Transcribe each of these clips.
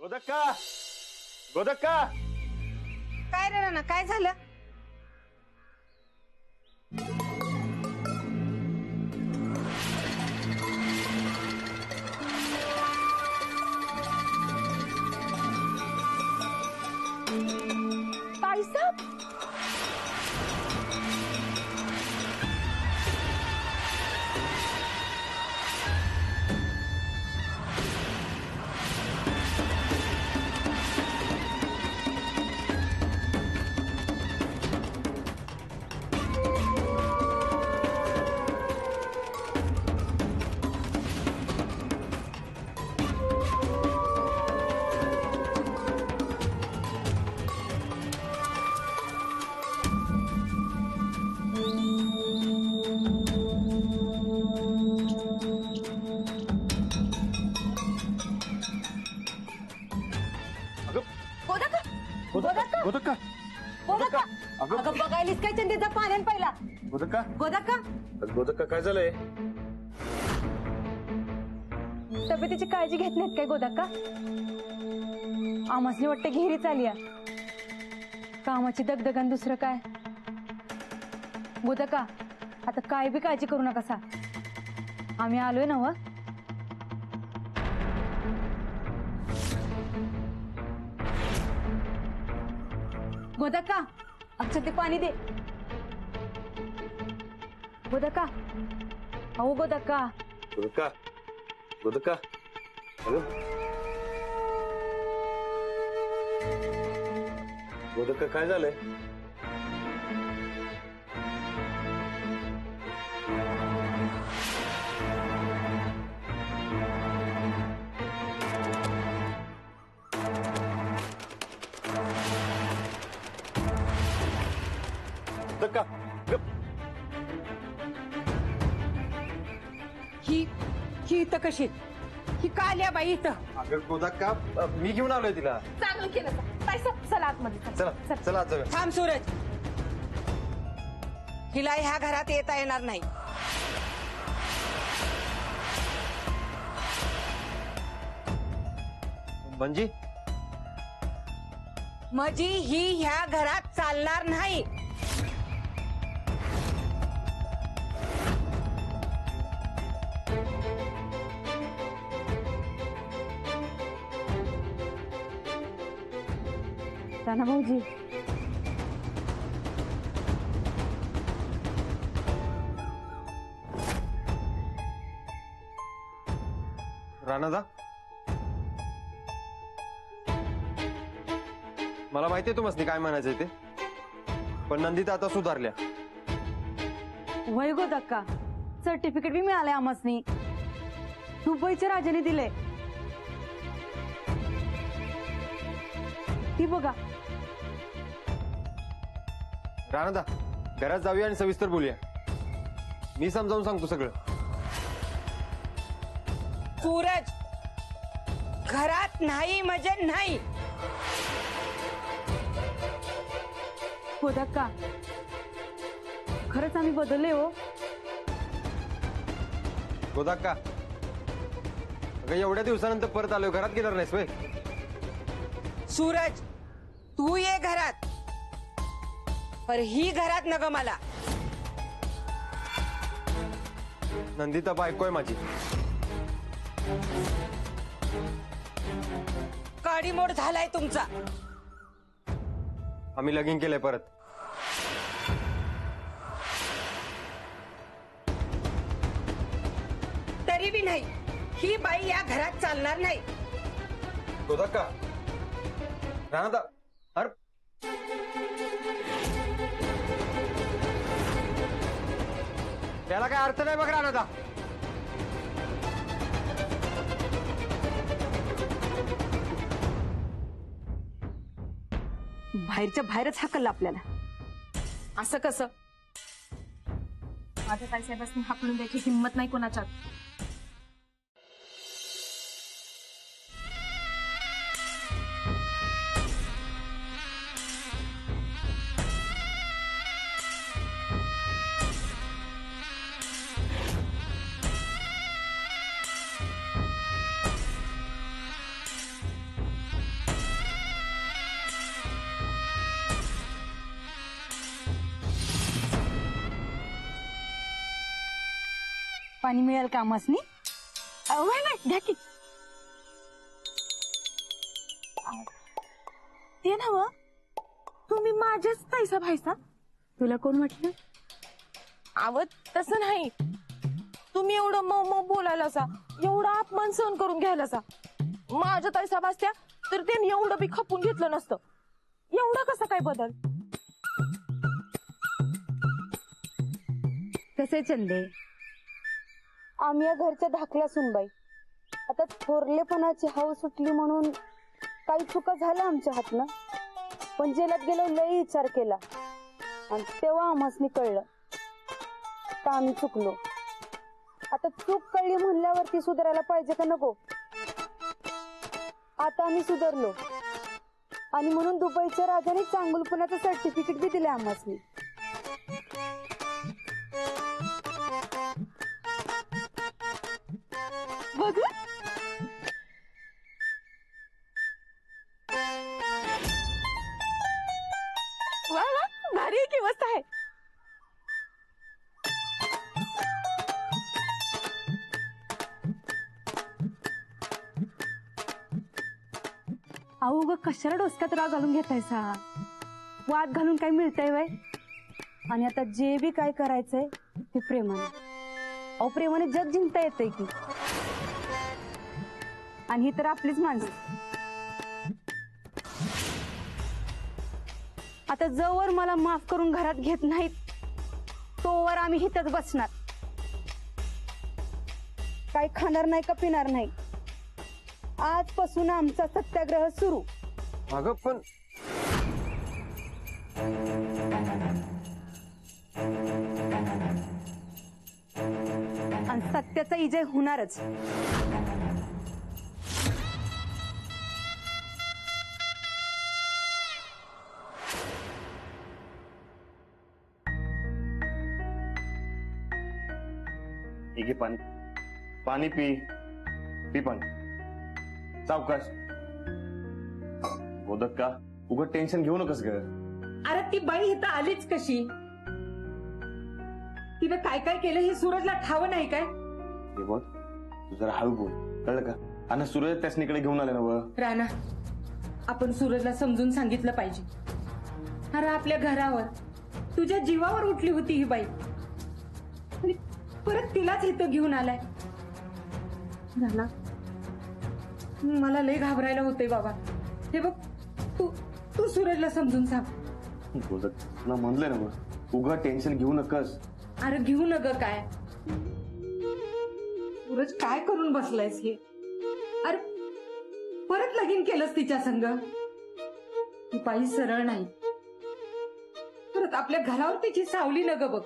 गोदक्का गोदक्का काय रे ना काय झालं? ताईसाहेब गोदक्का गोदक्का गोदक्का अगं अगं बघायलीस काय चंदीचा पाण्यान पहिला गोदक्का गोदक्का गोदक्का काय झालंय? तब्येतीची काळजी घेत नाहीत काय गोदक्का? आमासनी वाटतं घेरीच आली कामाची दगदगन दुसरं काय? गोदक्का आता काय बी काळजी करू नका सा आम्ही आलोय ना व गोदक्का अच्छा ते पाणी दे गोदक्का अहो गोदक्का गोदक्का गोदक्का अगं गोदक्का काय झालंय? गोदक्का ही इथं कशी ही का आल्या बाई इथं? अगं गोदक्का मी घेऊन आलोय तिला. चांगलं केलं चला आतमध्ये चला चला आज जाऊया. थांब सूरज, हिला ह्या घरात येता येणार नाही. म्हणजे माझी ही ह्या घरात चालणार नाही. राणा भाऊजी राणादा मला माहितीये तुम्हाला काय म्हणायचंय ते, पण नंदिता आता सुधारल्या. वय गोदक्का सर्टिफिकेट बी मिळालंय आमासनी. दुबईच्या राजाने दिले ती बघा. राणादा घरात जाऊया आणि सविस्तर बोलूया. मी समजावून सांगतो सगळं. सूरज घरात नाही म्हणजे नाही. गोदक्का खरंच आम्ही बदलले हो. गोदक्का अगं एवढ्या दिवसानंतर परत आलोय, घरात गेणार नाहीस वय? सूरज तू ये घरात, पर ही घरात नग मला. नंदिता बायको आहे माझी. काडीमोड झालाय तुमचा. आम्ही लगीन केलंय परत. तरी बी नाही, ही बाई या घरात चालणार नाही. गोदक्का राणादा अरे त्याला काय अर्थ नाही बघ राणादा. बाहेरच्या बाहेरच हाकललं आपल्याला. असं कसं? माझ्या ताईसाहेबांनी हाकलून द्यायची हिंमत नाही कोणाच्यात. पाणी मिळेल का आम्हासनी? नाही घ्या की. ते नव तुम्ही माझ्याच ताईसा भाईसा. तुला कोण म्हटलं? आवत तसं नाही. तुम्ही एवढं मऊ बोलायला सा, एवढा अपमान सहन करून घ्यायला सा. माझ्या ताईसा भासत्या तर त्यांनी एवढं बी खपून घेतलं नसतं. एवढा कसा काय बदल? कसे चंदे, आम्ही या घरच्या धाकल्या सुनबाई. आता थोरलेपणाची हाव सुटली म्हणून काही चुका झाल्या आमच्या हातनं, पण जेलात गेलो लई विचार केला आणि तेव्हा आम्हासनी कळलं का आम्ही चुकलो. आता चूक कळली म्हणल्यावरती सुधारायला पाहिजे का नको? आता आम्ही सुधारलो आणि म्हणून दुबईच्या राजाने चांगुलपणाचं सर्टिफिकेट बी दिले आम्हासनी. बघ वा वा, भारी आहे की, मस्त आहे. अहो ग कशाला डोसक्यात राग घालून घेतायसा? वाद घालून काय मिळतंय वय? आणि आता जे बी काय करायचंय ते प्रेमाने. अहो प्रेमाने जग जिंकता येतंय की. आणि ही तर आपलीच माणसं. आता जोवर मला माफ करून घरात घेत नाहीत तोवर आम्ही हिथच बसणार. काही खाणार नाही का पिणार नाही. आजपासून आमचा सत्याग्रह सुरू. अगं पण आणि सत्याचा विजय होणारच. ठीक आहे, पाणी पाणी पी पी पाणी. सावकाश. बोधक का उगत टेन्शन घेऊ नकस ग. अरे ती बाई इथं आलीच कशी? तिनं काय काय केलं हे सूरजला ठाव नाही काय? हे बघ, तू जरा हळू बोल, कळलं का? आणि सूरज त्यासनीकडे घेऊन आले ना व. राणा, आपण सूरजला समजून सांगितलं पाहिजे. अरे आपल्या घरावर तुझ्या जीवावर उठली होती ही बाई आणि परत तिलाच इथं घेऊन आलाय. राणा, मला लय घाबरायला होतंय बाबा. हे बघ, तू तू सूरजला समजून सांग. बोधक तुला म्हणलंय ना मग, उगा टेन्शन घेऊ नकस. अरे घेऊ न ग काय? सूरज काय करून बसलायस हे? अरे परत लगीन केलंस तिच्या संग. ती बाई सरळ नाही. परत आपल्या घरावर तिची सावली न ग बघ.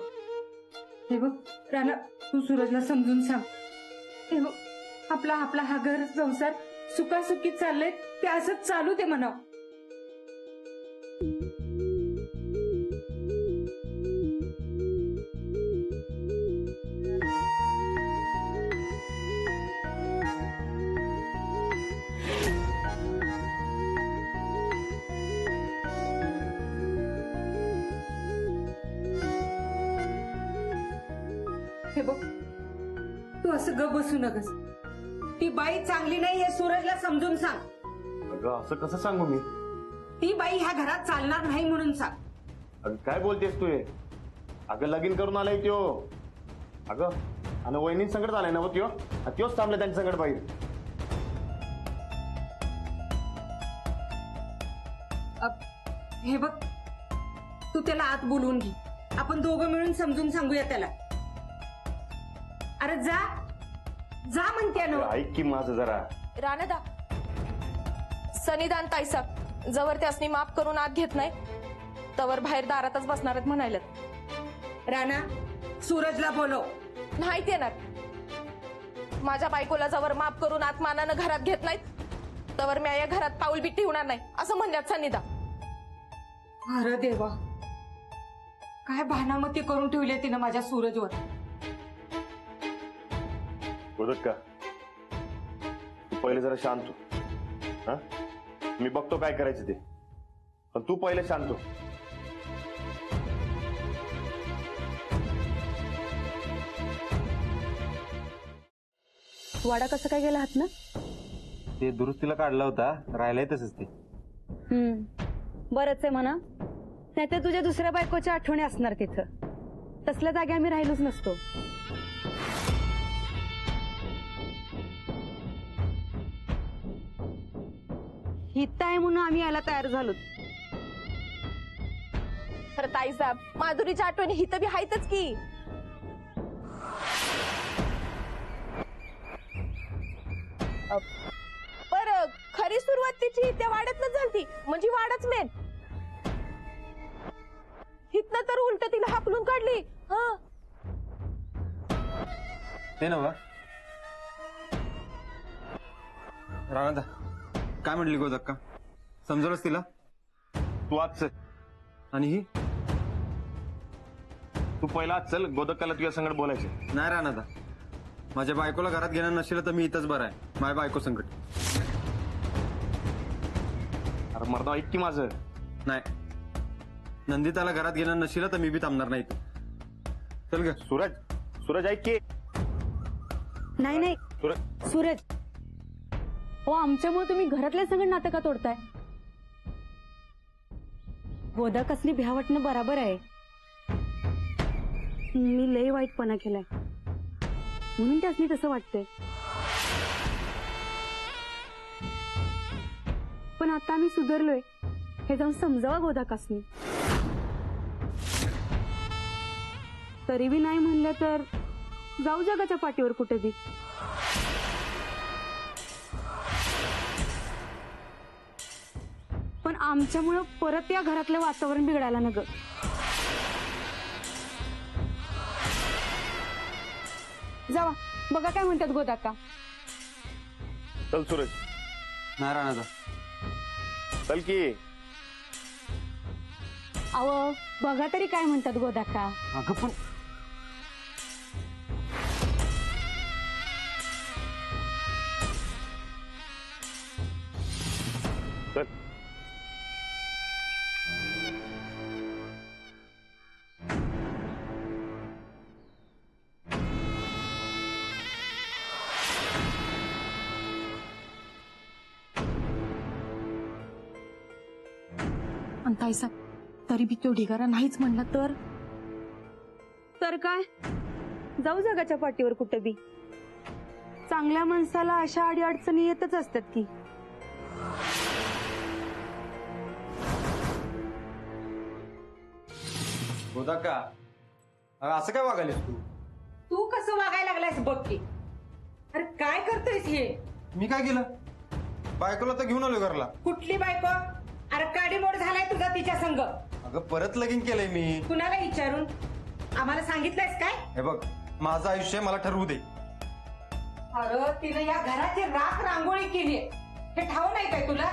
हे बघ राणा, तू सूरजला समजून सांग. हे बघ, आपला आपला हा घर संसार सुखासुखी चाललंय ते असंच चालू दे म्हणावं. हे बघ, तू असं ग बसू नकस. ती बाई चांगली नाही हे सूरजला समजून सांग. अगं असं कसं सांगू मी? ती बाई ह्या घरात चालणार नाही म्हणून सांग. अगं काय बोलतेस तू हे? अगं लगीन करून आलाय त्यो. अगं आणि वहिनी संकट आलाय ना व त्यो. त्योच थांबलाय त्यांच्या संकट बाहेर. हे बघ, तू त्याला आत बोलवून घे. आपण दोघं मिळून समजून सांगूया त्याला. अरे जा जा म्हणते ना. ऐक की माझं जरा. राणेदा, सनिदान ताईसा जवळ त्यासनी माफ करून आत घेत नाही तवर बाहेर दारातच बसणार आहेत म्हणायला. राणा, सूरजला बोलव. नाहीत येणार. माझ्या बायकोला जवळ माफ करून आत्मानानं घरात घेत नाहीत तवर मी या घरात पाऊल बी ठेवणार नाही असं म्हणल्यात सनिदा. अरे देवा, काय भानामती करून ठेवली तिनं माझ्या सूरजवर. बोलत का तू पहिले जरा शांत हो. हा, मी बघतो काय करायचं ते, पण तू पहिले शांत हो. वाडा कसं काय गेला आहात ना? ते दुरुस्तीला काढला होता, राहिलाय तसंच ते. बरंच आहे म्हणा. नाहीतर तुझ्या दुसऱ्या बायकोच्या आठवणी असणार तिथं. तसल्या जागी आम्ही राहिलोच नसतो. हित आहे म्हणून आम्ही यायला तयार झालो. खरं ताईसाहेब, माधुरीच्या आठवणी हित बी आहेतच की. पर खरी सुरुवात तिची त्या वाड्यातनं झालती, म्हणजे वाडाच मेन. हितनं तर उलट तिला हाकलून काढली. हा, ते नव्ह राणा, काय म्हटली गोदक्का? समजवलंस तिला? तू आज चल. आणि ही तू पहिला आज चल, गोदक्काला तुझ्या संगत बोलायचं. नाही राणा, माझ्या बायकोला घरात घेणार नसेल तर मी इथंच बरं आहे. माझ्या बायको संकट अरे मर्दा, ऐक की माझं. नाही, नंदिताला घरात घेणार नसेल तर मी बी थांबणार नाही इथं. चल ग. सूरज ऐक की. नाही नाही सूरज, हो आमच्यामुळे तुम्ही घरातल्या संगत नातं का तोडताय? गोदा कसली भ्या वाटणं बराबर आहे. मी लय वाईटपणा केलाय म्हणून त्यासनी तसं वाटतंय. पण आता आम्ही सुधारलोय हे जाऊन समजावा गोदाकासनी. तरी बी नाही म्हणलं तर जाऊ जगाच्या पाठीवर कुठे बी. पण आमच्यामुळं परत या घरातलं वातावरण बिघडायला नको. जावा बघा काय म्हणतात गोदाका. चल सूरज. नाही राणा, चल की. अहो बघा तरी काय म्हणतात गोदाका. अगं पण चल. आणि ताईसाहेब, तरी बी तो ढिगारा नाहीच म्हणला तर? तर काय, जाऊ जगाच्या पाठीवर कुठे बी. चांगल्या माणसाला अशा अडी अडचणी येतच असतात की. गोदक्का, अगं असं काय वागायलीस तू? तू कसं वागायला लागलायस बघ की. अरे काय करतोयस हे? मी काय केलं? बायकोला तर घेऊन आलोय घरला. कुठली बायको? अरे काडीमोड झालाय तुझा तिच्या संग. अगं परत लगीन केलंय मी. कुणाला विचारून? आम्हाला सांगितलंयस काय? हे बघ, माझं आयुष्य मला ठरवू दे. अरे तिनं या घराची राख रांगोळी केली हे ठाऊ नाही काय तुला?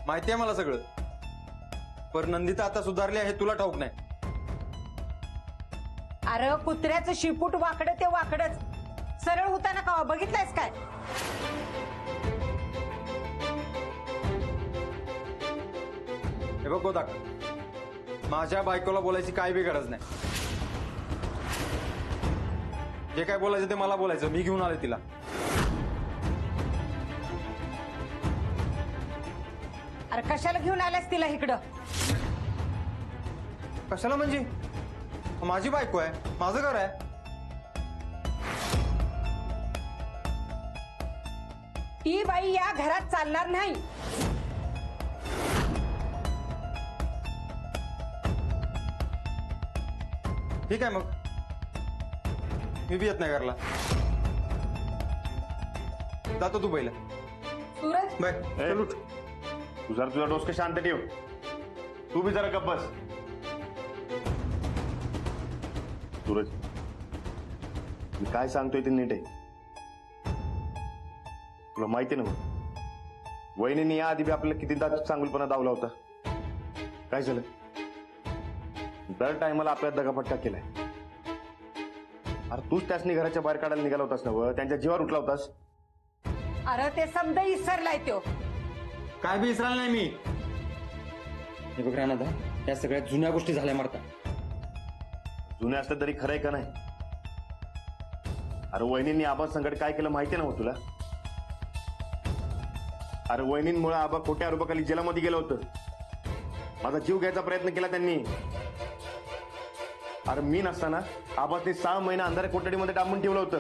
माहितीये मला सगळं, पर नंदिता आता सुधारली आहे तुला ठाऊक नाही. अरे कुत्र्याचं शिपूट वाकडं ते वाकडच, सरळ होताना का बघितलंयस काय? हे बघ गोदाका, माझ्या बायकोला बोलायची काय बी गरज नाही. जे काय बोलायचं ते मला बोलायचं. मी घेऊन आले तिला. अरे कशाला घेऊन आलास तिला इकडं? कशाला म्हणजे? माझी बायको आहे, माझं घर आहे. ती बाई या घरात चालणार नाही. ठीक आहे मग, मी बी येत नाही घरला. जातो तू पहिला. सूरज, बाय. चल उठ. तू जरा तुझा डोसकं शांत ठेव. तू बी जरा गप्प बस. सूरज, मी काय सांगतोय ते नीट आहे. तुला माहिती ना मग, वहिनीने या आधी बी आपल्याला कितीदा चांगुलपणा दावला होता. काय झालं? दर टायमाला आपल्याला दगाफटका केलाय. अरे तूच त्यासनी घराच्या बाहेर काढायला निघाला होतास ना व त्यांच्या जीवावर उठला होतास. अरे ते समजा इसरलाय तो. काय बी इसरायला नाही मी. हे बघ राणा, या सगळ्या जुन्या गोष्टी झाल्या मारता. जुने असलं तरी खरंय का नाही? अरे वहिनींनी आबा संकट काय केलं माहिती ना हो तुला? अरे वहिनींमुळे आबा खोट्या आरोपाखाली जेलामध्ये गेलं होतं. माझा जीव घ्यायचा प्रयत्न केला त्यांनी. अरे मी नसताना आबाने 6 महिना अंधाऱ्या कोठडीमध्ये डांबून ठेवलं होतं.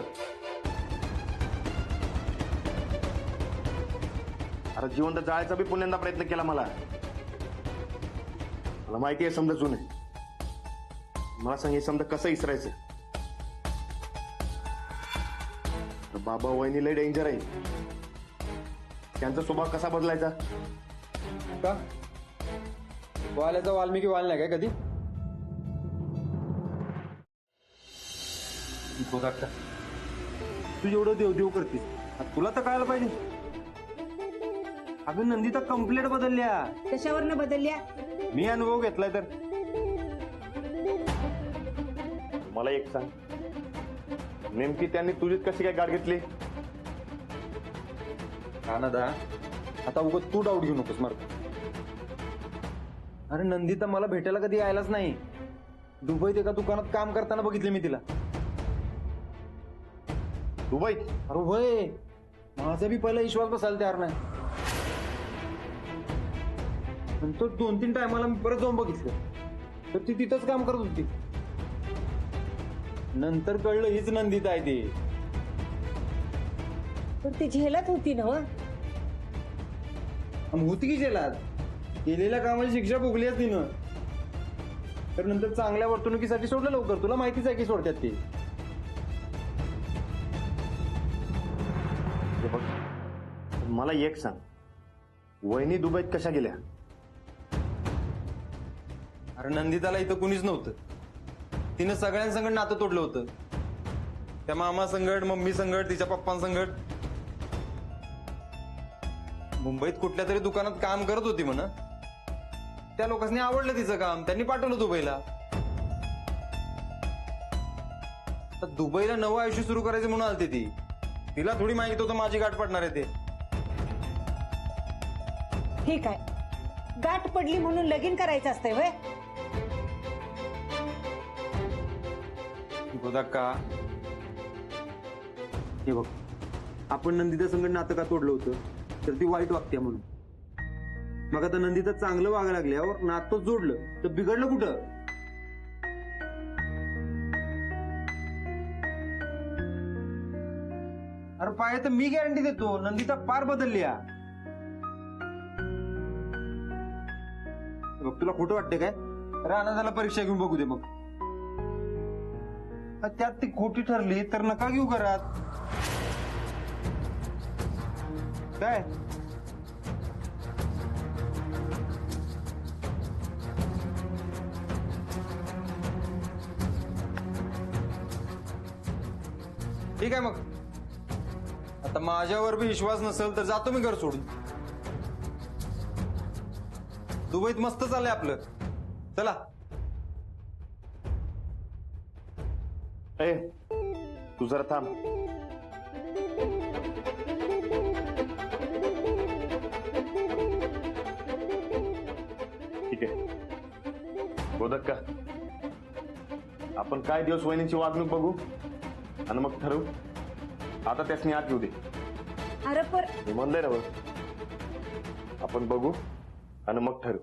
अरे जिवंत जाळायचा बी पुण्यांदा प्रयत्न केला. मला माहिती आहे समजा जुने. मला सांग हे समजा कसं इसरायचं? बाबा वहिनी लय डेंजर आहे. त्यांचा स्वभाव कसा बदलायचा? का वाल्याचा वाल्मिकी वाल नाही काय कधी? गोदाक्का, तू एवढं देवदेव करतीस, तुला तर कळायला पाहिजे. अगं नंदिता कंप्लेंट बदलल्या. कशावरनं बदलल्या? मी अनुभव घेतलाय तर. मला एक सांग, नेमकी त्यांनी तुझीच कशी काय गाठ घेतली? कानादा, आता उगाच तू डाऊट घेऊ नकोस मार्क. अरे नंदिता मला भेटायला कधी यायलाच नाही. दुबईत एका दुकानात काम करताना बघितले मी तिला. दुबईत? अरे होय, माझा बी पहिला विश्वास बसायला तयार नाही. नंतर 2-3 टायमाला मी परत जाऊन बघितलं तर ती तिथंच काम करत होती. नंतर कळलं हीच नंदिता आहे ती. पण ती झेलत होती ना? होती की जेलात. केलेल्या कामाची शिक्षा भोगली आहे तिनं. तर नंतर चांगल्या वर्तणुकीसाठी सोडलं लवकर. तुला माहितीच आहे की सोडतात ते. हे बघ, मला एक सांग, वहिनी दुबईत कशा गेल्या? अरे नंदिताला इथं कुणीच नव्हतं. तिनं सगळ्यांसंगत नातं तोडलं होतं. त्या मामा संगट, मम्मी संगट, तिच्या पप्पांसंगट. मुंबईत कुठल्या तरी दुकानात काम करत होती म्हणा. त्या लोकांनी आवडलं तिचं काम, त्यांनी पाठवलं दुबईला. तर दुबईला नवं आयुष्य सुरू करायचं म्हणून आलती ती. तिला थोडी माहित होतं माझी गाठ पडणार आहे ते. ठीक आहे, गाठ पडली म्हणून लगीन करायचं असतंय वय? गोदाक्का, हे बघ, आपण नंदिता संगत नातं का तोडलं होतं? तर ती वाईट वागते म्हणून. मग आता नंदिता चांगलं वागायला लागल्यावर नातं जोडलं तर बिघडलं कुठं? अरे पाय तर मी गॅरंटी देतो, नंदिता पार बदलली. बघ, तुला खोटं वाटतंय काय? राणादाला परीक्षा घेऊन बघू दे मग. त्यात ती खोटी ठरली तर नका घेऊ घरात. काय ठीक आहे मग. आता माझ्यावर बी विश्वास नसेल तर जातो मी घर सोडून. दुबईत मस्त चाललंय आपलं. चला. ए, तू जरा थांब. ठीक आहे गोदक्का, आपण काय दिवस वहिनीची वागणूक बघू आणि मग ठरवू. आता त्यासनी आत येऊ दे. अरे पर मी म्हणलंय ना बघ, आपण बघू आणि मग ठरवू.